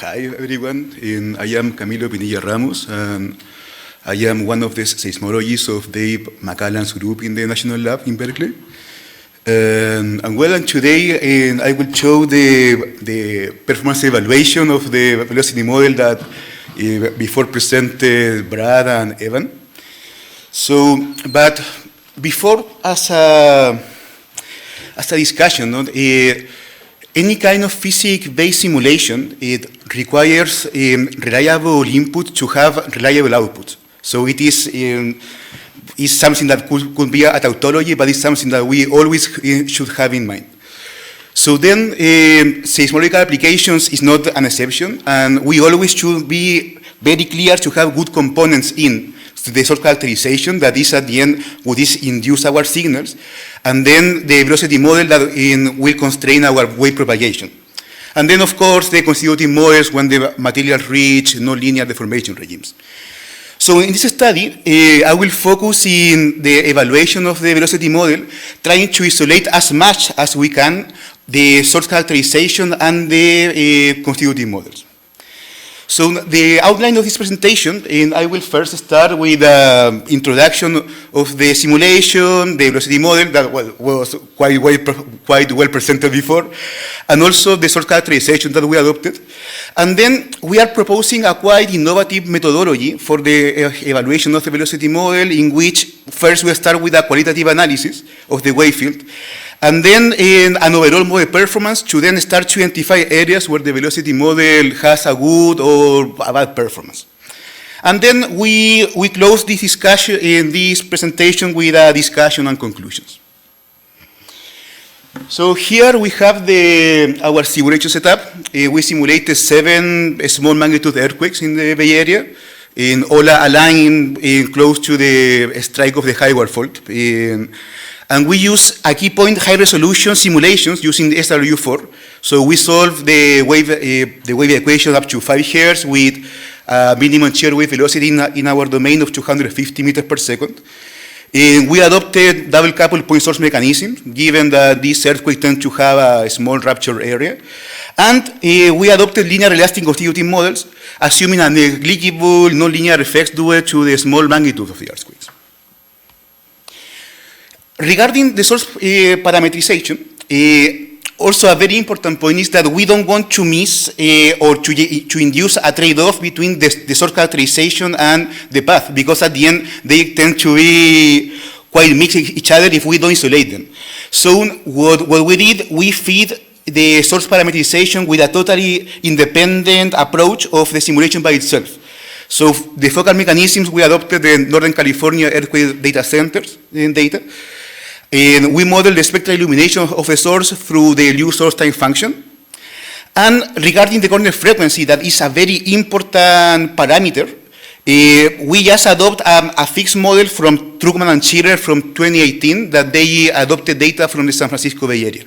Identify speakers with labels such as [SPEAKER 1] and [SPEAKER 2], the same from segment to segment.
[SPEAKER 1] Hi, everyone. I am Camilo Pinilla Ramos, and I am one of the seismologists of Dave McCallan's group in the National Lab in Berkeley. And today I will show the performance evaluation of the velocity model that before presented Brad and Evan. So, but before, as a discussion, any kind of physics-based simulation, it requires reliable input to have reliable output. So it is something that could be a tautology, but it's something that we always should have in mind. So then seismological applications is not an exception, and we always should be very clear to have good components in the source characterization that is at the end what is induce our signals, and then the velocity model that will constrain our wave propagation. And then, of course, the constitutive models when the materials reach nonlinear deformation regimes. So in this study, I will focus in the evaluation of the velocity model, trying to isolate as much as we can the source characterization and the constitutive models. So the outline of this presentation, and I will first start with introduction of the simulation, the velocity model that was quite well presented before, and also the source characterization that we adopted. And then we are proposing a quite innovative methodology for the evaluation of the velocity model, in which first we start with a qualitative analysis of the wave field, and then in an overall model performance to then start to identify areas where the velocity model has a good or a bad performance. And then we close this discussion in this presentation with a discussion and conclusions. So here we have our simulation setup. We simulated 7 small magnitude earthquakes in the Bay Area, all aligned close to the strike of the Hayward fault. And we use a key point high resolution simulations using the SW4. So we solve the wave equation up to 5 Hz with minimum shear wave velocity in our domain of 250 meters per second. We adopted double coupled point source mechanism, given that these earthquakes tend to have a small rupture area. And we adopted linear elastic constitutive models, assuming a negligible nonlinear effects due to the small magnitude of the earthquakes. Regarding the source parametrization, also a very important point is that we don't want to miss or to induce a trade-off between the source characterization and the path, because at the end they tend to be quite mixed each other if we don't isolate them. So what we did, we feed the source parametrization with a totally independent approach of the simulation by itself. So the focal mechanisms, we adopted the Northern California earthquake data centers data. And we model the spectral illumination of the source through the Liu source time function. And regarding the corner frequency, that is a very important parameter, we just adopt a fixed model from Truckman and Schiller from 2018 that they adopted data from the San Francisco Bay Area.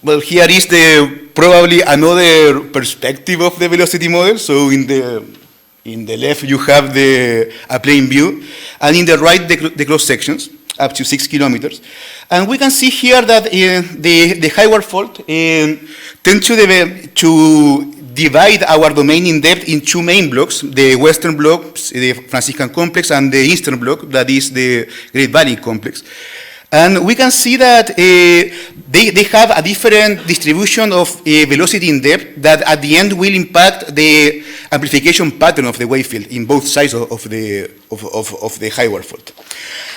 [SPEAKER 1] Well, here is probably another perspective of the velocity model. So in the left, you have a plane view, and in the right, the cross sections, up to 6 kilometers. And we can see here that the Hayward fault tends to divide our domain in depth in 2 main blocks, the western block, the Franciscan complex, and the eastern block, that is the Great Valley complex. And we can see that they have a different distribution of velocity in depth that at the end will impact the amplification pattern of the wave field in both sides of the Hayward fault.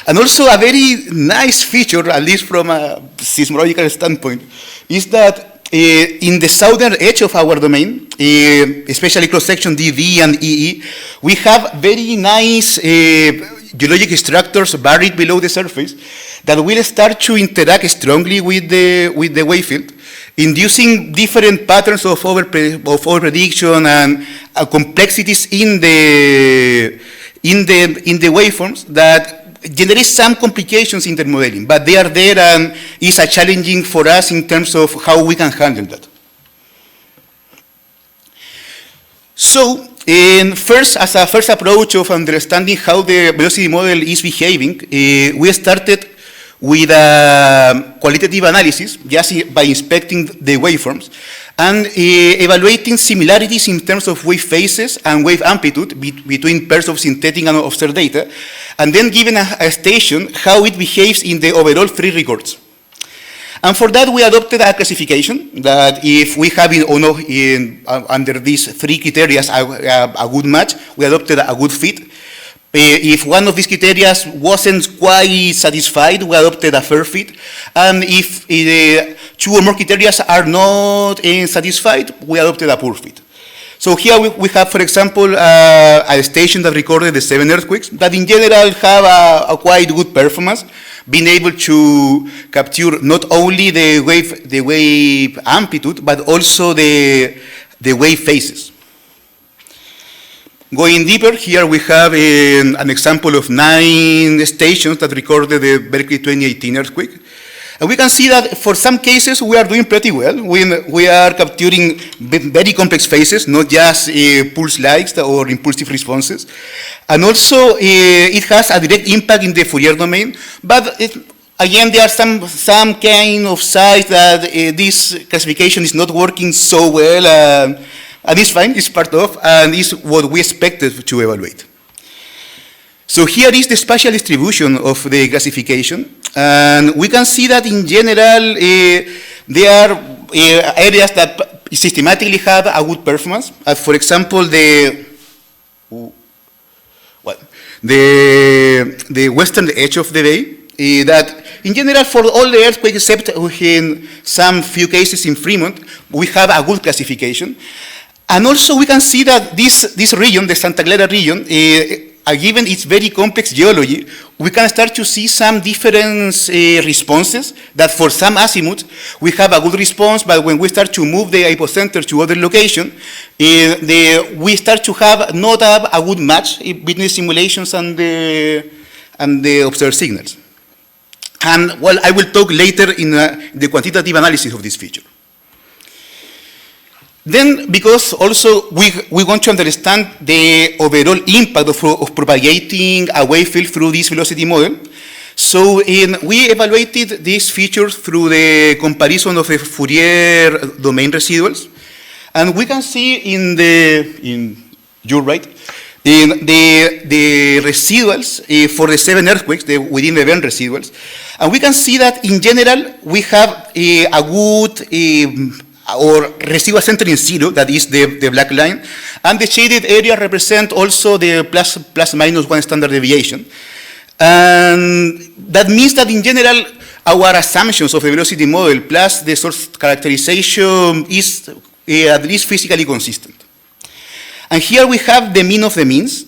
[SPEAKER 1] And also a very nice feature, at least from a seismological standpoint, is that in the southern edge of our domain, especially cross-section DV and EE, we have very nice geologic structures buried below the surface that will start to interact strongly with the wave field, inducing different patterns of over-prediction and complexities in the waveforms that generate some complications in the modeling, but they are there and it's a challenging for us in terms of how we can handle that. So, first, as a first approach of understanding how the velocity model is behaving, we started with a qualitative analysis just by inspecting the waveforms. and evaluating similarities in terms of wave phases and wave amplitude between pairs of synthetic and observed data, and then given a station how it behaves in the overall 3 records. And for that, we adopted a classification that if we have under these 3 criteria a good match, we adopted a good fit. If one of these criteria wasn't quite satisfied, we adopted a fair fit. And if 2 or more criteria are not satisfied, we adopted a poor fit. So here we have, for example, a station that recorded the 7 earthquakes that in general have a quite good performance, being able to capture not only the wave amplitude, but also the wave phases. Going deeper, here we have an example of 9 stations that recorded the Berkeley 2018 earthquake. And we can see that for some cases we are doing pretty well. We are capturing very complex phases, not just pulse likes or impulsive responses. And also it has a direct impact in the Fourier domain, but again, there are some kind of sites that this classification is not working so well, and it's fine, it's part of, and it's what we expected to evaluate. So here is the spatial distribution of the classification, and we can see that in general, there are areas that systematically have a good performance. For example, the western edge of the bay, that in general for all the earthquakes except in some few cases in Fremont, we have a good classification. And also we can see that this region, the Santa Clara region, given its very complex geology, we can start to see some different responses that for some azimuths we have a good response, but when we start to move the hypocenter to other location, we start to have not a good match between the simulations and the observed signals. And well, I will talk later in the quantitative analysis of this feature. Then, because also we want to understand the overall impact of propagating a wave field through this velocity model, so we evaluated these features through the comparison of the Fourier domain residuals, and we can see you're right, in the residuals for the 7 earthquakes, within the event residuals, and we can see that in general we have a good or residual center in 0, that is the black line, and the shaded area represent also the plus minus 1 standard deviation. And that means that in general, our assumptions of the velocity model plus the source characterization is at least physically consistent. And here we have the mean of the means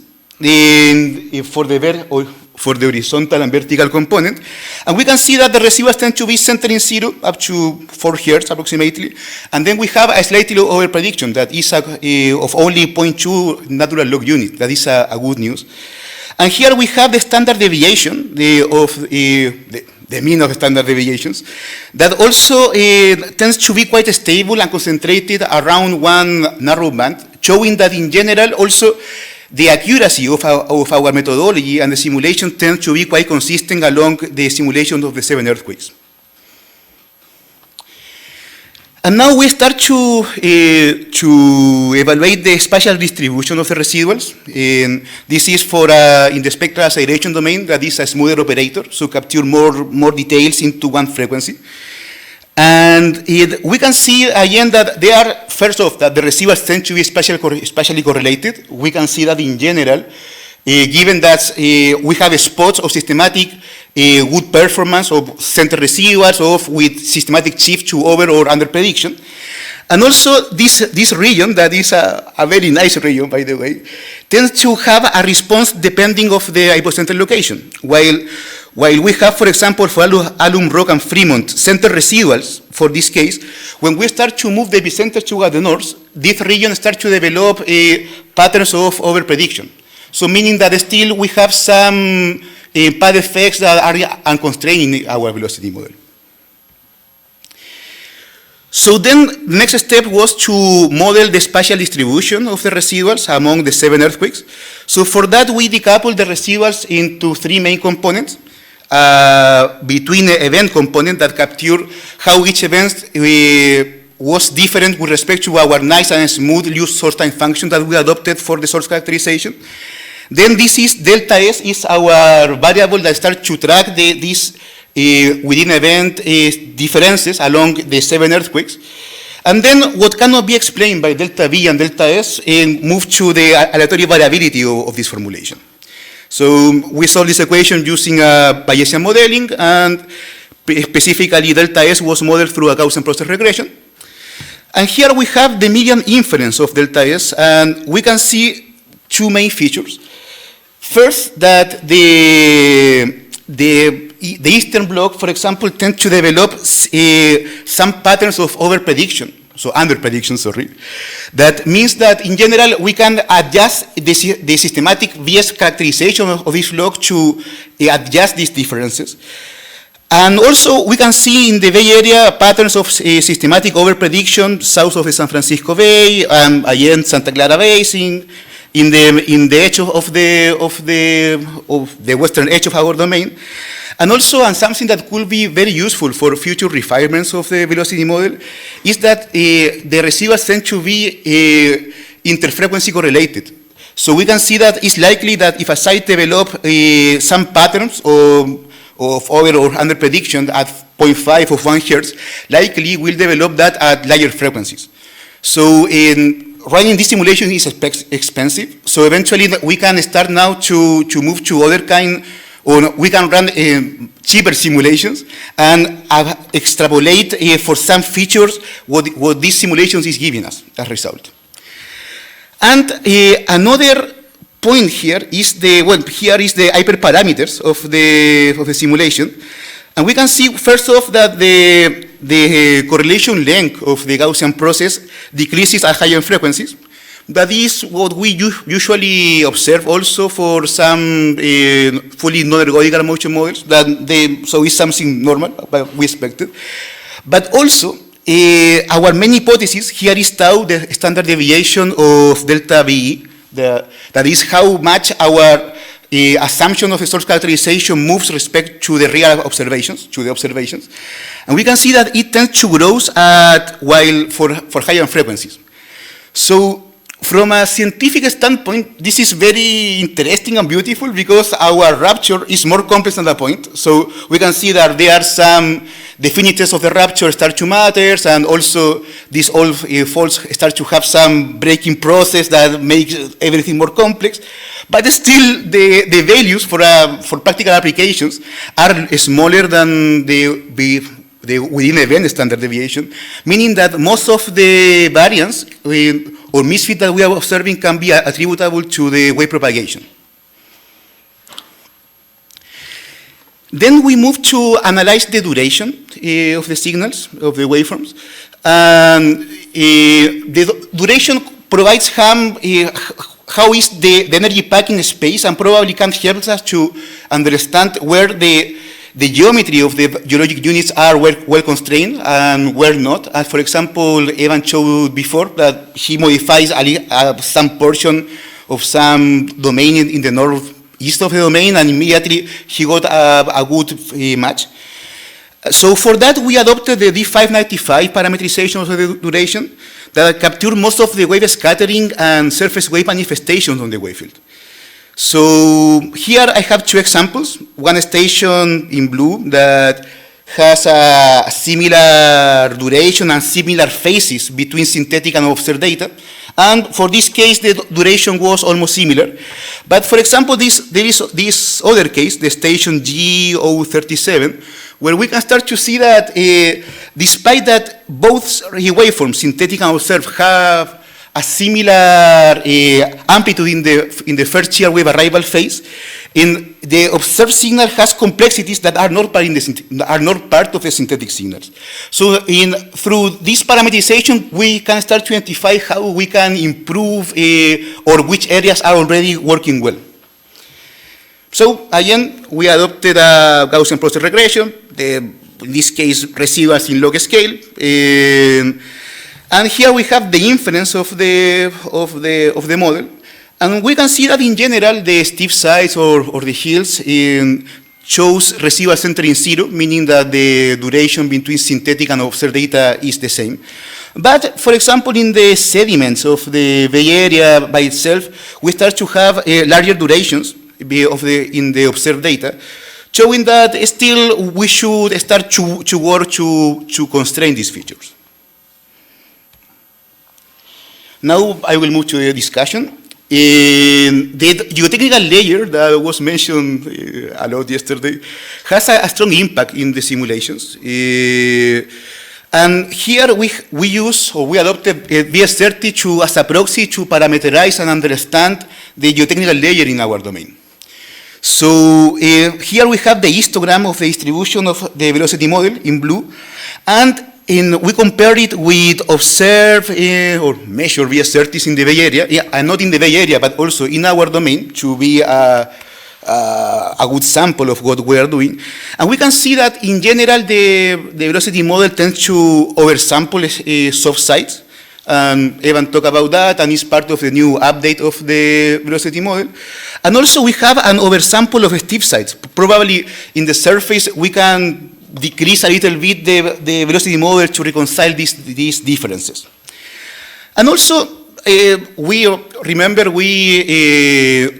[SPEAKER 1] for the horizontal and vertical component. And we can see that the residuals tend to be centered in 0 up to 4 Hertz approximately. And then we have a slightly over prediction that is of only 0.2 natural log unit. That is a good news. And here we have the standard deviation of the mean of standard deviations that also tends to be quite stable and concentrated around one narrow band, showing that in general also the accuracy of our methodology and the simulation tends to be quite consistent along the simulation of the 7 earthquakes. And now we start to evaluate the spatial distribution of the residuals. This is for in the spectral acceleration domain, that is a smoother operator, so capture more details into one frequency. And we can see again that they are, first off, that the residuals tend to be spatially correlated. We can see that in general, given that we have spots of systematic good performance of center residuals with systematic shift to over or under prediction. And also this region, that is a very nice region, by the way, tends to have a response depending of the hypocenter location. While we have, for example, for Alum Rock and Fremont, center residuals, for this case, when we start to move the epicenter to the north, this region starts to develop patterns of overprediction. So meaning that still we have some path effects that are unconstrained in our velocity model. So then the next step was to model the spatial distribution of the residuals among the 7 earthquakes. So for that, we decoupled the residuals into 3 main components. Between the event component that capture how each event was different with respect to our nice and smooth loose source time function that we adopted for the source characterization. Then this is delta S is our variable that starts to track these within event differences along the 7 earthquakes. And then what cannot be explained by delta V and delta S move to the aleatory variability of this formulation. So we solved this equation using Bayesian modeling, and specifically delta S was modeled through a Gaussian process regression. And here we have the median inference of delta S, and we can see two main features. First, that the Eastern Bloc, for example, tend to develop some patterns of over-prediction, so under-prediction, sorry. That means that, in general, we can adjust the systematic VS characterization of this block to adjust these differences. And also, we can see in the Bay Area patterns of systematic over-prediction south of the San Francisco Bay, again, Santa Clara Basin, in the edge of the western edge of our domain. And also, and something that could be very useful for future refinements of the velocity model, is that the residuals tend to be interfrequency correlated. So we can see that it's likely that if a site develops some patterns of over or under prediction at 0.5 of 1 hertz, likely will develop that at larger frequencies. So running this simulation is expensive. So eventually we can start now to move to other kind, or we can run cheaper simulations and extrapolate for some features what these simulations is giving us as a result. And another point here is the hyperparameters of the simulation. And we can see first off that the correlation length of the Gaussian process decreases at higher frequencies. That is what we usually observe also for some fully non-ergodical motion models. So it's something normal, but we expected. But also, our main hypothesis here is tau, the standard deviation of delta VE. That is how much our assumption of the source characterization moves respect to the real observations, And we can see that it tends to grow for higher frequencies. So from a scientific standpoint, this is very interesting and beautiful because our rapture is more complex than that point. So we can see that there are some definities of the rapture start to matter, and also these all faults start to have some breaking process that makes everything more complex. But still, the values for practical applications are smaller than the within event standard deviation, meaning that most of the variance or misfit that we are observing can be attributable to the wave propagation. Then we move to analyze the duration of the signals, of the waveforms. The duration provides how is the energy packing space, and probably can help us to understand where the geometry of the geologic units are well constrained and where not. As for example, Evan showed before that he modifies some portion of some domain in the northeast of the domain, and immediately he got a good match. So for that, we adopted the D595 parametrization of the duration that captured most of the wave scattering and surface wave manifestations on the wave field. So here I have two examples. One station in blue that has a similar duration and similar phases between synthetic and observed data. And for this case, the duration was almost similar. But for example, there is this other case, the station G037, where we can start to see that despite that both waveforms, synthetic and observed, have a similar amplitude in the first shear wave arrival phase, and the observed signal has complexities that are not part of the synthetic signals. So through this parameterization, we can start to identify how we can improve or which areas are already working well. So again, we adopted a Gaussian process regression, in this case residuals in log scale. And here we have the inference of the model. And we can see that in general, the steep sides or the hills shows residual centering 0, meaning that the duration between synthetic and observed data is the same.
[SPEAKER 2] But, for example, in the sediments of the Bay Area by itself, we start to have larger durations in the observed data, showing that still we should start to work to constrain these features. Now I will move to the discussion. The geotechnical layer that was mentioned a lot yesterday has a strong impact in the simulations. And here we use, or we adopted VS30 as a proxy to parameterize and understand the geotechnical layer in our domain. So here we have the histogram of the distribution of the velocity model in blue, and we compare it with observed or measured VS30s in the Bay Area, and not in the Bay Area, but also in our domain to be a good sample of what we are doing. And we can see that in general, the velocity model tends to oversample soft sites. And Evan talked about that, and it's part of the new update of the velocity model. And also we have an oversample of steep sites. Probably in the surface, we can decrease a little bit the velocity model to reconcile these differences. And also, we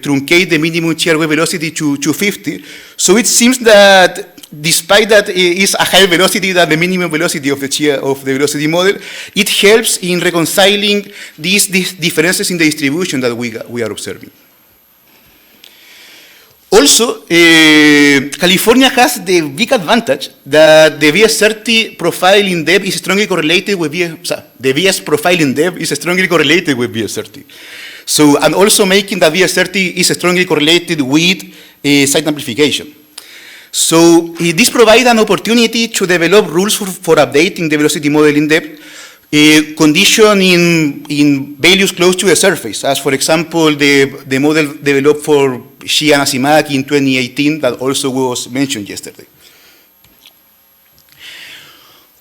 [SPEAKER 2] truncate the minimum shear wave velocity to 250. So it seems that despite that it's a higher velocity than the minimum velocity of the velocity model, it helps in reconciling these differences in the distribution that we are observing. Also, California has the big advantage that the VS30 profile in depth is strongly correlated with the VS profile in depth is strongly correlated with VS30. So, and also making that VS30 is strongly correlated with site amplification. So this provides an opportunity to develop rules for updating the velocity model in depth, condition in values close to the surface, as for example, the model developed for Xi and Asimaki in 2018 that also was mentioned yesterday.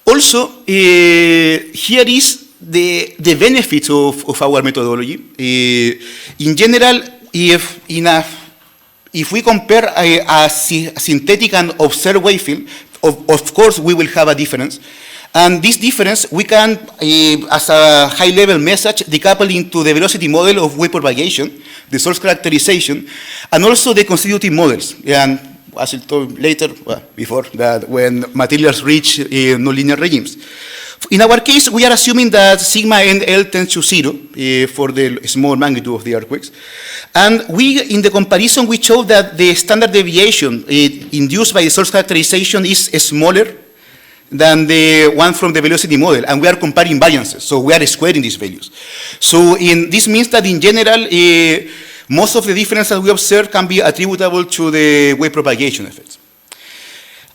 [SPEAKER 2] Also, here is the benefits of our methodology. In general, if we compare a synthetic and observed wave field, of course we will have a difference. And this difference, we can, as a high-level message, decouple into the velocity model of wave propagation, the source characterization, and also the constitutive models. And as I'll talk later, before, that when materials reach nonlinear regimes. In our case, we are assuming that sigma NL tends to 0 for the small magnitude of the earthquakes. And in the comparison, we show that the standard deviation induced by the source characterization is smaller than the one from the velocity model, and we are comparing variances, so we are squaring these values. So this means that in general, most of the differences we observe can be attributable to the wave propagation effects.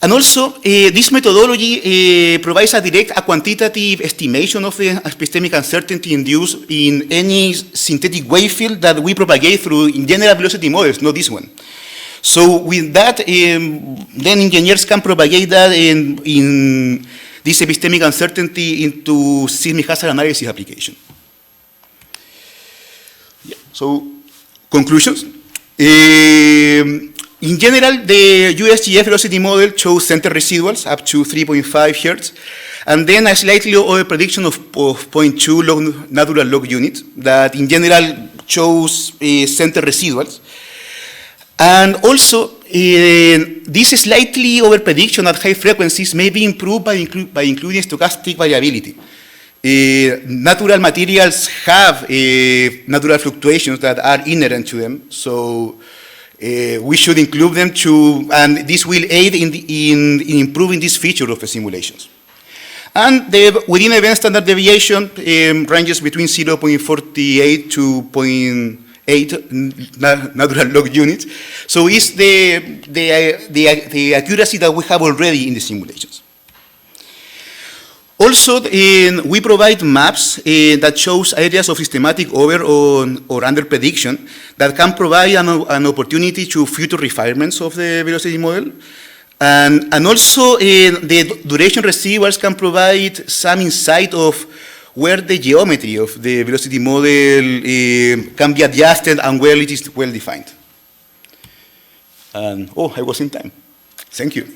[SPEAKER 2] And also, this methodology provides a quantitative estimation of the epistemic uncertainty induced in any synthetic wave field that we propagate through, in general, velocity models, not this one. So with that, then engineers can propagate that in this epistemic uncertainty into seismic hazard analysis application. Yeah. So conclusions. In general, the USGS velocity model shows center residuals up to 3.5 Hertz, and then a slightly over prediction of 0.2 natural log units that in general shows center residuals. And also, this slightly over prediction at high frequencies may be improved by including stochastic variability. Natural materials have natural fluctuations that are inherent to them, so we should include them and this will aid in improving this feature of the simulations. And the within event standard deviation ranges between 0.48 to 0.8 natural log units. So it's the accuracy that we have already in the simulations. Also, we provide maps that shows areas of systematic over or under prediction that can provide an opportunity to future refinements of the velocity model. And also, the duration residuals can provide some insight of where the geometry of the velocity model can be adjusted and where it is well defined. And, I was in time. Thank you.